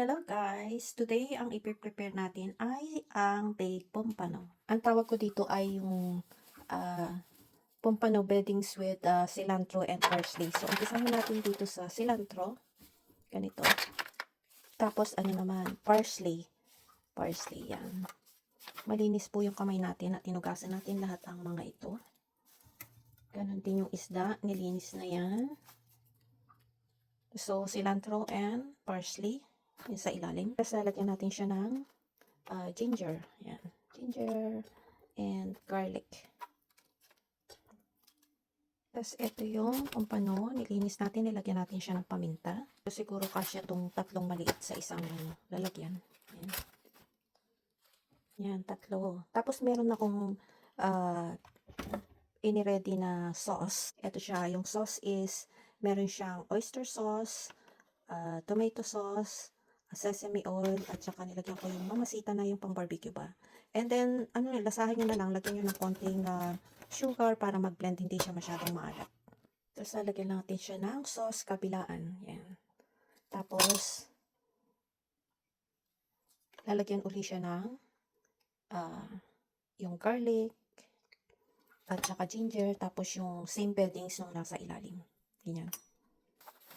Hello guys! Today, ang ipiprepare natin ay ang baked pompano. Ang tawag ko dito ay yung pompano beddings with cilantro and parsley. So, umpisahan natin dito sa cilantro. Ganito. Tapos, ano naman, parsley. Parsley, yan. Malinis po yung kamay natin at tinugasan natin lahat ang mga ito. Ganon din yung isda. Nilinis na yan. So, cilantro and parsley. Yung sa ilalim. Tapos lalagyan natin siya ng ginger. Yan. Ginger and garlic. Tapos ito yung pompano. Nilinis natin. Nilagyan natin siya ng paminta. So, siguro kasya itong tatlong maliit sa isang lalagyan. Yan. Yan, tatlo. Tapos meron akong ini-ready na sauce. Ito siya. Yung sauce is meron siyang oyster sauce, tomato sauce, sesame oil, at saka nilagyan ko yung mamasita na yung pang barbecue ba. And then, lasahan nyo na lang, lagyan nyo ng konting sugar para mag-blend, hindi siya masyadong maalat. Tapos, lalagyan natin siya ng sauce kabilaan. Yan. Tapos, lalagyan uli siya ng yung garlic, at saka ginger, tapos yung same beddings nung nasa ilalim. Ganyan.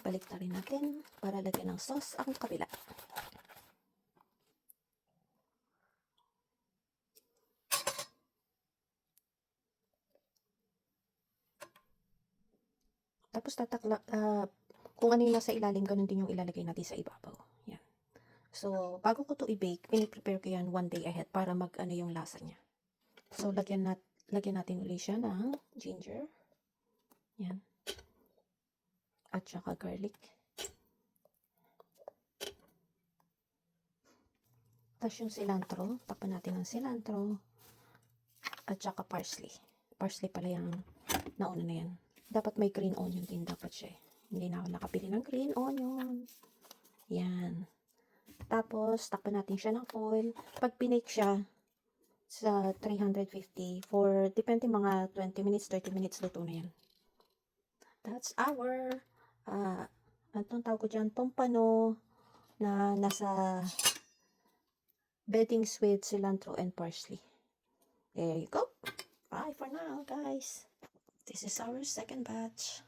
Balik na rin natin para lagyan ng sauce ang kabila. Tapos kung ano yung nasa ilalim, ganun din yung ilalagay natin sa ibabaw. Yan. So, bago ko to i-bake, piniprepare ko yan one day ahead para mag-ano yung lasa niya. So, lagyan natin ulit siya ng ginger. Yan. At saka garlic. Tapos yung cilantro, tapan natin ng cilantro. At saka parsley. Parsley pala yung nauna na yan. Dapat may green onion din dapat siya. Hindi na ako nakapili ng green onion. Yan. Tapos, takpan natin siya ng foil. Pag pinake siya sa 350 for, depende mga 20 minutes, 30 minutes, luto na yan. That's our, anong tawag ko dyan, pompano na nasa beddings with cilantro and parsley. There you go. Bye for now, guys. This is our second batch.